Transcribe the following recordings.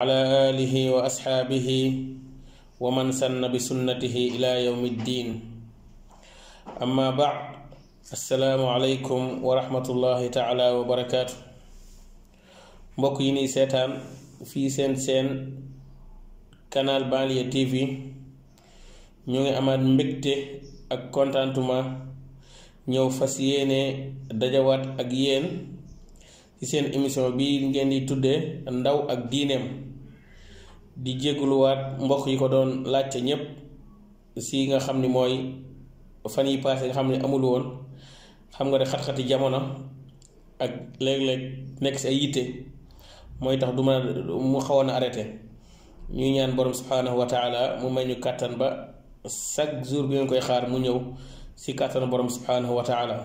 على آله وأصحابه ومن سن بسنته إلى يوم الدين أما بعد السلام عليكم ورحمة الله تعالى وبركاته mbokk yi ni seetaan fii seen canal Banlieue TV ñu ngi amaat mbégte ak contentement ñëw fas yéene dajawaat ak yéen ci seen émission bi ngeen di tuddee ndaw ak diineem di jégguluwaat mbokk yi ko doon laajte ñépp si nga xam ni mooy fan yi passé nga xam ne amul woon xam nga de xat-xati jamono ak léeg-léeg nekk si ay yitte mooy tax du mu xawoon a arrêté ñuy ñaan borom subhanahu wa taala mu may ñu kàttan ba chaque jour bi ngeen koy xaar mu ñëw si kàttanu borom subhanahu wa taala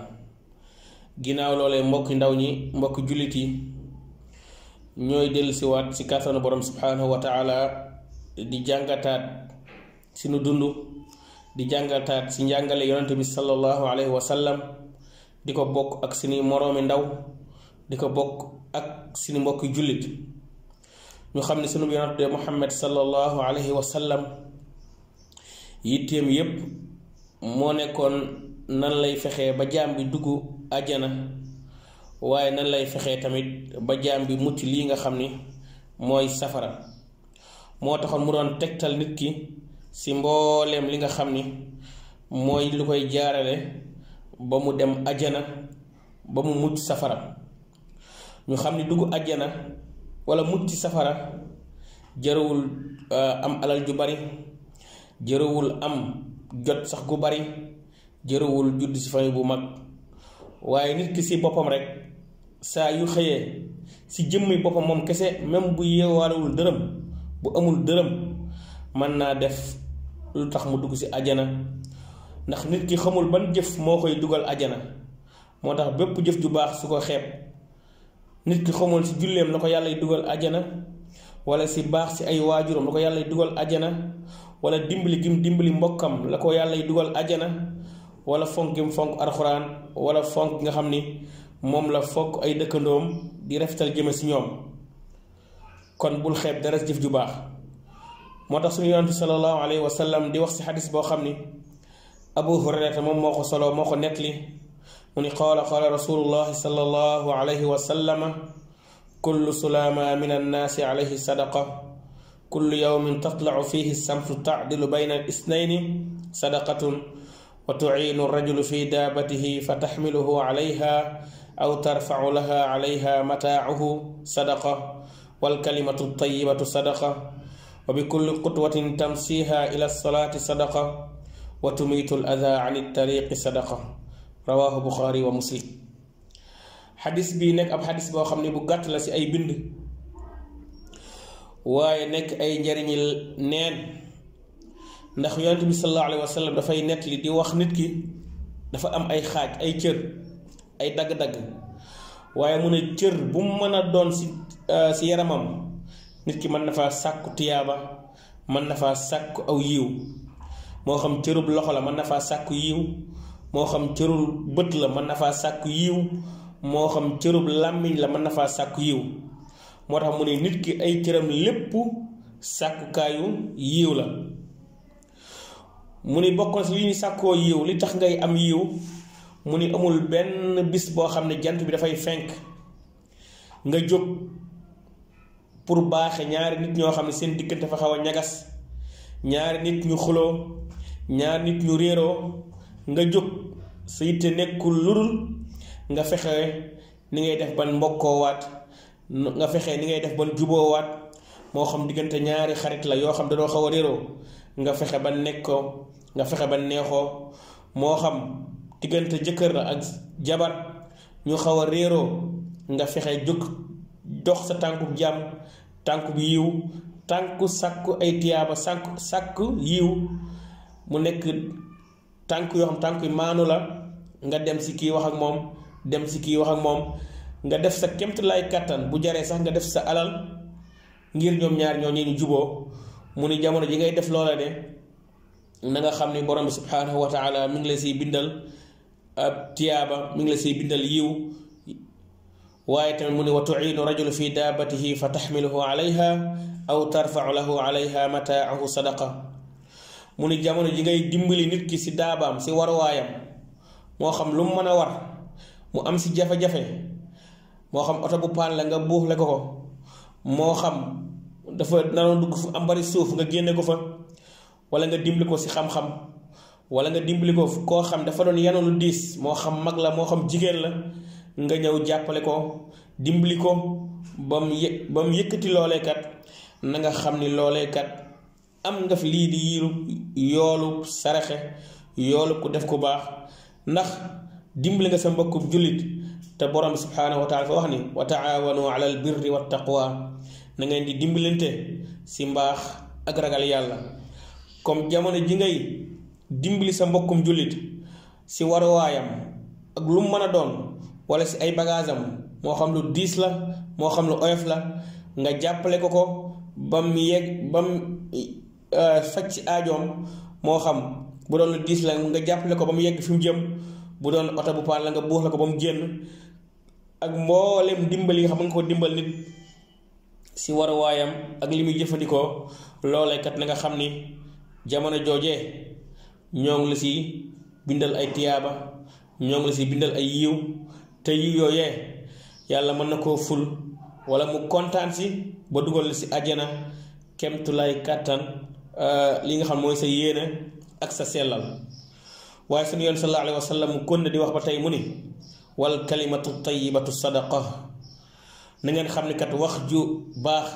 ginnaaw loolee mbokki ndaw ñi mbokki jullit yi ñooy dellusiwaat si kàttanu borom subhanahu wa taala di jàngataat si nu dund di jàngataat si njàngale yonante bi sallallahu alayhi wa sallam di ko bokk ak suñu moroomi ndaw di ko bokk ak suñu mbokki jullit ñu xam ne sunu yonante Muhammad sallallahu alayhi wa sallam yitteem yépp moo nekkoon nan lay fexee ba jaam bi dugg àjjana waaye nan lay fexee tamit ba jaam bi mucc lii nga xam ni mooy safara moo taxoon mu doon tegtal nit ki si mbooleem li nga xam ni mooy lu koy jaarale ba mu dem àjjana ba mu mucc safara ñu xam ni dugg àjjana wala mucc safara jërëwul am alal ju bari jërëwul am jot sax gu bari jërëwul judd si famille bu mag waaye nit ki si boppam rek saa yu xëyee si jëmmi boppam moom kese même bu yeewaalewul dërëm bu amul dërëm mën naa def lu tax mu dugg si ajana ndax nit ki xamul ban jëf moo koy dugal ajana moo tax bépp jëf ju baax su ko xeeb nit ki xamul si julleem la ko yàlla dugal ajana wala si baax si ay waajuram la ko yàlla dugal ajana wala dimbali gim dimbali mbokkam la ko yàlla dugal ajana wala fonk gim fonk alxuraan wala fonk nga xam ni moom la fonk ay dëkkandoom di rafetal jëme si ñoom kon bul xeeb dara jëf ju baax moo tax suñu yonent sallallahu alayhi wa sallam di wax si xadis boo xam ni Abu Hurayrata moom moo ko solo moo ko nettali mu ni qaala rasulullahi sallallahu alayhi wa sallama kullu sulama min annaasi alayhi sadaqa kullu yawmin tatlacu fihi samsu tacdilu bayna al-isnayni sadaqatun wa tuciinu rajulu fi daabatihi fa taxmiluhu calayha aw tarfacu laha calayha mataacuhu sadaqa walkalimatu tayibatu sadaqa wa bikulli qutwatin tamsiha ila alsalaati sadaqa wa tumiitu al-adaa can altariqi sadaqa rawaahu Buxaari wa Muslim xadis bii nekk ab xadis boo xam ne bu gàtt la si ay bind waaye nekk ay njariñi neen ndax yonent bi sallallahu alayhi wa sallam dafay nettali di wax nit ki dafa am ay xaaj ay cër ay dagg-dagg waaye mu ne cër bu mu mën a doon si yaramam nit ki mën na faa sàkku tiyaaba mën na faa sàkku aw yiw moo xam cërub loxo la mën na faa sàkku yiw moo xam cërub bët la mën na faa sàkku yiw moo xam cërub làmmiñ la mën na faa sàkku yiw moo tax mu ne nit ki ay cëram lépp sàkkukaayu yiw la mu ni bokkoon si li ñu sàkkoo yiw li tax ngay am yiw mu ni amul benn bis boo xam ne jant bi dafay fenk nga jóg pour baaxe ñaari nit ñoo xam ne seen diggante fa xaw a ñagas ñaari nit ñu xuloo ñaari nit ñu réeroo nga jóg sa yitte nekkul lurul nga fexe ni ngay def ban mbokkoowaat nga fexe ni ngay def ban juboowaat moo xam diggante ñaari xarit la yoo xam dañoo xaw a réeroo nga fexe ba nekkoo nga fexe ba neexoo moo xam diggante jëkkër la ak jabar ñu xaw a réeroo nga fexe jóg dox sa tànkub jàmm tànkub yiw tànku sàkku ay tiyaaba sàkku yiw mu nekk tànk yoo xam tànk yu maanu la nga dem si kii wax ak moom dem si kii wax ak moom nga def sa kemt lay kàttan bu jaree sax nga def sa alal ngir ñoom ñaar ñoo ñu juboo mu ni jamono ji ngay def loola de na nga xam ni borom bi subhanahu wa taala mi ngi la siy bindal ab tiyaaba mi ngi la siy bindal yiw waaye tamit mu ne wa tuinu rajulu fi daabatihi fa taxmiluhu alayha aw tarfau lahu alayha mataahu sadaqa mu ni jamono ji ngay dimbali nit ki si daabaam si waruwaayam moo xam lu mu mën a war mu am si jafe-jafe moo xam oto bu paan la nga buux la ko moo xam dafa naroon dugg fu am bari suuf nga génne ko fa wala nga dimbali ko si xam-xam wala nga dimbali ko koo xam dafa doon yanu lu diis moo xam mag la moo xam jigéen la nga ñëw jàppale ko dimbali ko ba mu yëkkati loolee kat na nga xam ni loolee kat am nga fi lii di yiiru yoolu saraxe yoolu ku def ku baax ndax dimbali nga sa mbokku jullit te borom subhanahu wa taala fa wax ni wa taawanu ala al birri wa taqwa na ngeen di dimbalante si mbaax ak ragal yàlla comme jamono ji ngay dimbali sa mbokkum jullit si waruwaayam ak lu mu mën a doon wala si ay bagaasam moo xam lu diis la moo xam lu oyof la nga jàppale ko ba mu yegg ba mu faj ci aajoom moo xam bu doon lu diis la nga jàppale ko ba mu yegg fi mu jëm bu doon oto bu paan la nga buux la ko ba mu génn ak mboolem dimbali nga xam nga ko dimbal nit si waruwaayam ak li muy jëfandikoo loolee kat na nga xam ni jamono joojee ñoo ngi la si bindal ay tiyaaba ñoo ngi la si bindal ay yiw te yiw yooyee yàlla mën na koo ful wala mu kontaan si ba dugal la si àjjana kemtulaay kàttan li nga xam mooy sa yéene ak sa sellal waaye sunu yoon sallallahu alayhi wa sallam mu kon di wax ba tey mu ni wal kalimatu tayyibatu sadaqa na ngeen xam ni kat wax ju baax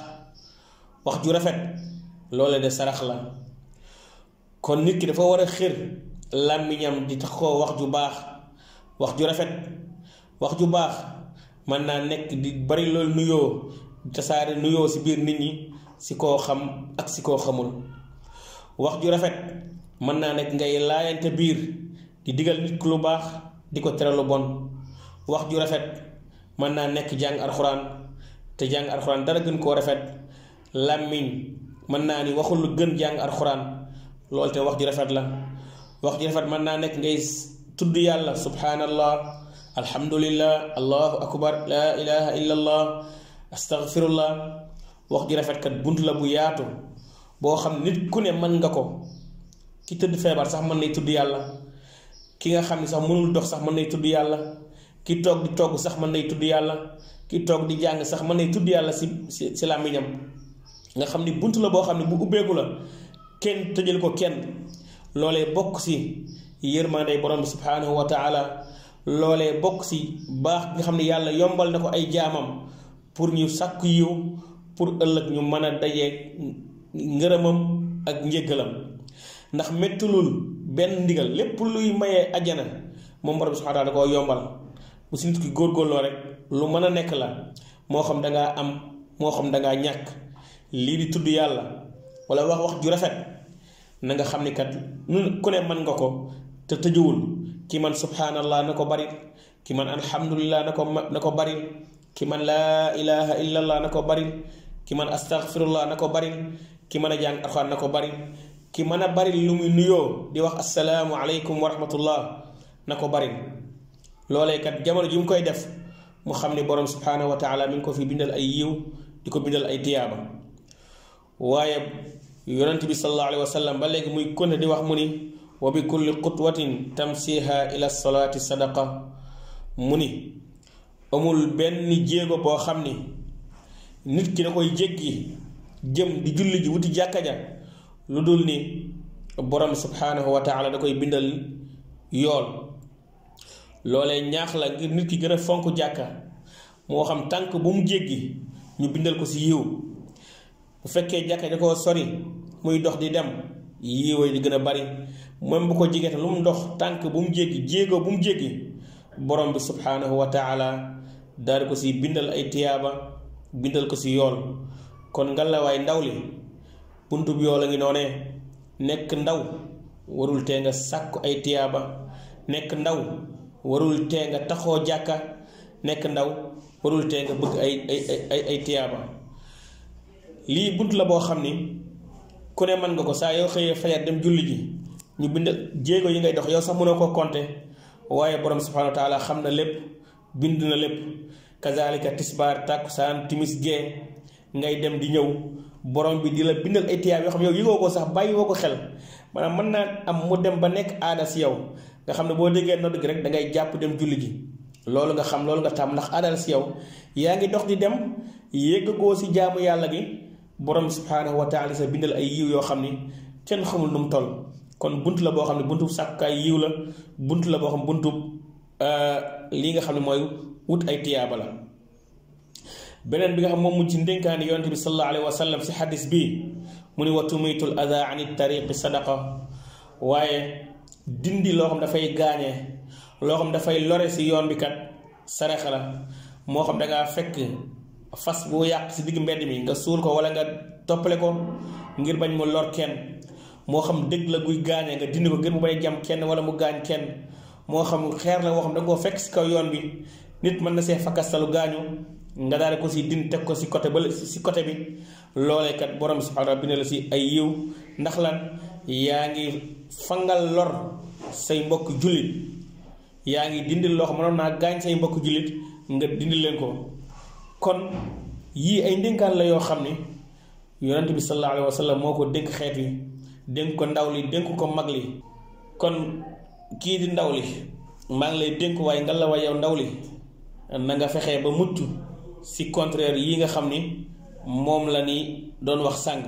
wax ju rafet loole de sarax la kon nit ki dafa war a xir làmmiñam di tax koo wax ju baax wax ju rafet wax ju baax mën naa nekk di bari loolu nuyoo tasaare nuyoo si biir nit ñi si koo xam ak si koo xamul wax ju rafet mën naa nekk ngay laayante biir di digal nit ku lu baax di ko tere lu bon wax ju rafet mën naa nekk jàng alxuraan te jàng alxuraan dara gën koo rafet làmmiñ mën naa ni waxul lu gën jàng alxuraan loolu te wax ju rafet la wax ju rafet mën naa nekk ngay tudd yàlla subhanallah alhamdulillah allahu akbar la ilaha illa allah astaghfirullah wax ju rafet kat bunt la bu yaatu boo xam nit ku ne mën nga ko ki tëdd feebar sax mën nay tudd yàlla ki nga xam ne sax mënul dox sax mën nay tudd yàlla ki toog di togg sax mën nay tudd yàlla ki toog di jàng sax mën nay tudd yàlla si làmmiñam nga xam ni bunt la boo xam ne bu ubbeeku la kenn tëjal ko kenn loolee bokk si yërmande borom bi subhanahu wa taala loolee bokk si baax nga xam ne yàlla yombal na ko ay jaamam pour ñu sàkku yiw pour ëllëg ñu mën a dajeeg ngërëmam ak njëggalam ndax mettulul benn ndigal lépp luy mayee ajjana moom borom bi subhanahu wa taala da koo yombal bu si nit ki góorgóorloo rek lu mën a nekk la moo xam dangaa am moo xam dangaa ñàkk lii di tudd yàlla wala wax ju rafet na nga xam ni kat ku ne mën nga ko te tëjuwul ki man subhanallah na ko bari ki man alhamdulillah na ko bari ki man laa ilaha illallah na ko bari ki man astaghfirullah na ko bari ki mën a jàng alxuraan na ko bari ki mën a bari lu muy nuyoo di wax assalaamu aleykum wa rahmatullah na ko bari loolee kat jamono ji mu koy def mu xam ni borom subhanahu wa taala mi ngi ko fi bindal ay yiw di ko bindal ay tiyaaba waaye yonent bi sallallahu alayhi wa sallam ba léegi muy konne di wax mu ni wa bi kulli xutwatin tamsiha ila salaati sadaqa mu ni amul benn jéego boo xam ni nit ki da koy jéggi jëm di julli ji wuti jàkka ja lu dul ni borom subhanahu wa taala da koy bindal yool loolee ñaax la ngir nit ki gën a fonk jàkka moo xam tànk bu mu jéggi ñu bindal ko si yiw bu fekkee jàkka da koo sori muy dox di dem yiw di gën a bari même bu ko jigee te lu mu dox tànk bu mu jéggi jéego bu mu jéggi borom bi subhanahu wa taala daal ko si bindal ay tiyaaba bindal ko si yool kon ngalawaay ndaw li buntu bi yool a ngi noonee nekk ndaw warul tee nga sàkku ay tiyaaba nekk ndaw warul tee nga taxoo jàkka nekk ndaw warul tee nga bëgg ay tiyaaba lii bunt la boo xam ni ku ne mën nga ko saa yoo xëyee fajar dem julli ji ñu bind jéego yi ngay dox yow sax mënoo ko compter waaye borom subhanahu wa taala xam na lépp bind na lépp kazalika tisbaar tàkkusaan timis gee ngay dem di ñëw borom bi di la bindal ay tiyaab yoo xam yow yëgoo ko sax bàyyi woo ko xel maanaam mën naa am mu dem ba nekk aada si yow nga xam ne boo déggee nodd gi rek da ngay jàpp dem julli ji loolu nga xam loolu nga tam ndax aada si yow yaa ngi dox di dem yëggagoo si jaamu yàlla gi borom subhaanahu wa taala sa bindal ay yiw yoo xam ni kenn xamul nu mu toll kon bunt la boo xam ne buntu sàkkukaay yiw la bunt la boo xam buntu lii nga xam ne mooy wut ay tiyaaba la. beneen bi nga xam moom mu ci ndénkaani yonente bi sallallahu alayhi wa sallam si xadis bii mu ni wa tumitul ada ani tariqi sadaqa waaye dindi loo xam dafay gaañee loo xam dafay lore si yoon bi kat saraxa la moo xam dangaa fekk fas bu yàq si digg mbedd mi nga suul ko wala nga toppale ko ngir bañ mu lor kenn moo xam dëgg la guy gaañee nga dindi ko ngir mu bañ jam kenn wala mu gaañ kenn moo xam xeer la woo xam da nga koo fekk si kaw yoon bi nit mën na see fakkastalu gaañu nga daal ko si din teg ko si côté ba si côté bi loolee kat borom subhaanahu bind la si ay yiw ndax lan yaa ngi fangal lor say mbokk jullit yaa ngi dindil loo xam mënoon naa gaañ say mbokk jullit nga dindil leen ko kon yii ay ndénkaan la yoo xam ni yonent bi sallallahu alayhi wa sallam moo ko dénk xeet wi dénk ko ndaw li dénk ko mag li kon kii di ndaw li maa ngi lay dénk waaye nga la wa yow ndaw li na nga fexee ba mucc si contraire yi nga xam ni moom la ni doon wax sàng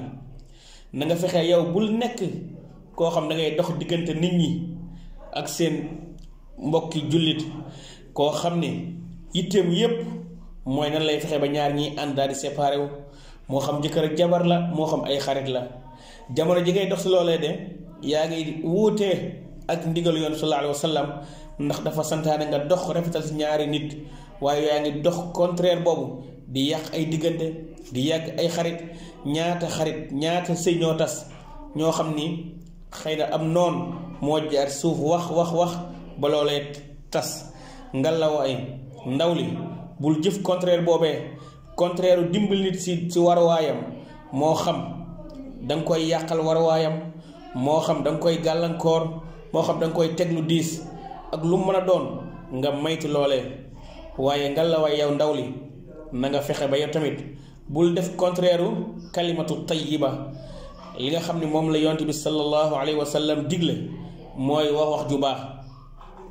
na nga fexee yow bul nekk koo xam da ngay dox diggante nit ñi ak seen mbokki jullit koo xam ni yitteem yépp mooy nan lay fexee ba ñaar ñi ànd daal di séparé wu moo xam jëkkër ak jabar la moo xam ay xarit la jamono ji ngay dox si loolee de yaa ngi wuutee ak ndigal yoon sallallahu alayhi wa sallam ndax dafa santaane nga dox rafetal si ñaari nit waaye yaa ngi dox contraire boobu di yàq ay diggante di yàq ay xarit ñaata sëy ñoo tas ñoo xam ni xëy na am noon moo jaar suuf wax ba loolee tas ngalawaay ndaw li bul jëf contraire boobee contraire dimbal nit si waruwaayam moo xam danga koy yàqal waruwaayam moo xam danga koy gàllankoor moo xam danga koy teg lu diis ak lu mën a doon nga maytu loolee waaye ngalawaay yow ndaw li na nga fexe ba yow tamit bul def contraire kalimatu tayyiba li nga xam ni moom la yonent bi sallallahu alayhi wa sallam digle mooy wax ju baax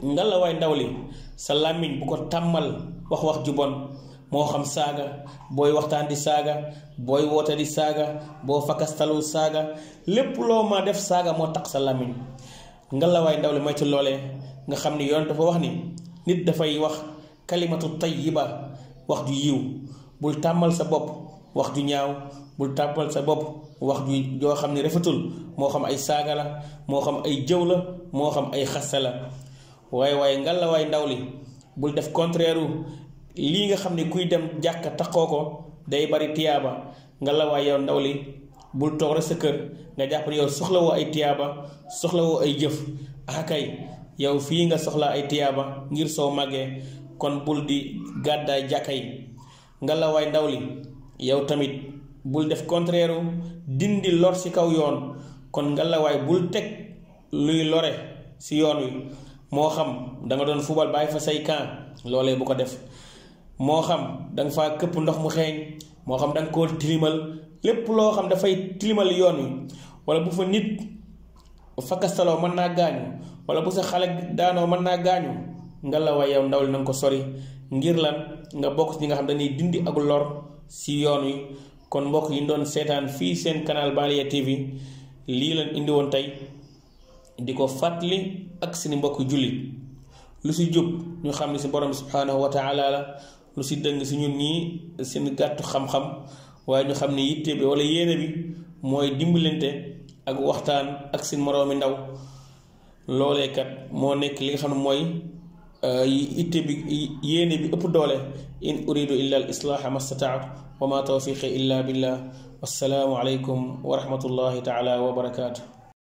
ngalawaay ndaw li sa làmmiñ bu ko tàmmal wax ju bon moo xam saaga booy waxtaan di saaga booy woote di saaga boo fakastalu saaga lépp loo ma def saaga moo tax sa làmmiñ ngalawaay ndaw li may ci loolee nga xam ni yoon dafa wax ni nit dafay wax kalimatu tayyiba wax ju yiw bul tàmmal sa bopp wax ju ñaaw bul tàmmal sa bopp wax ju joo xam ni rafetul moo xam ay saaga la moo xam ay jëw la moo xam ay xaste la waaye ngalawaay ndaw li bul def contraire lii nga xam ne kuy dem jàkka taxoo ko day bari tiyaaba ngalawaay yow ndaw li bul toog rek sa kër nga jàpp ne yow soxlawoo ay tiyaaba soxlawoo ay jëf akay yow fii nga soxla ay tiyaaba ngir soo màggee kon bul di gàddaay jàkka yi ngalawaay ndaw li yow tamit bul def contraire dindi lor ci kaw yoon kon ngalawaay bul teg luy lore ci yoon wi moo xam danga doon fubal bàyyi fa say camp loolee bu ko def moo xam danga faa këpp ndox mu xeeñ moo xam danga koo tilimal lépp loo xam dafay tilimal yoon wi wala bu fa nit fakastaloo mën naa gaañu wala bu sa xale daanoo mën naa gaañu ngalawaay yow ndaw li na nga ko sori ngir lan nga bokk ci ñi nga xam dañuy dindi ak lor ci yoon wi kon mbokk yi doon seetaan fii seen canal Banlieue TV lii leen indi woon tey di ko fàttali ak seeni mbokk jullit lu ci jub ñu xam ne ci borom subhanahu wa taala la lu ci dëng ci ñun ñii seen gàttu xam-xam waaye ñu xam ne yitte bi wala yéene bi mooy dimbalante ak waxtaan ak seen moroomi ndaw loolee kat moo nekk li nga xam ne mooy yitte bi yéene bi ëpp doole in uridu illa al islaaha ma stataatu wa ma tawfiqi illa billah wassalaamu alaykum wa rahmatullahi taala wa barakaatu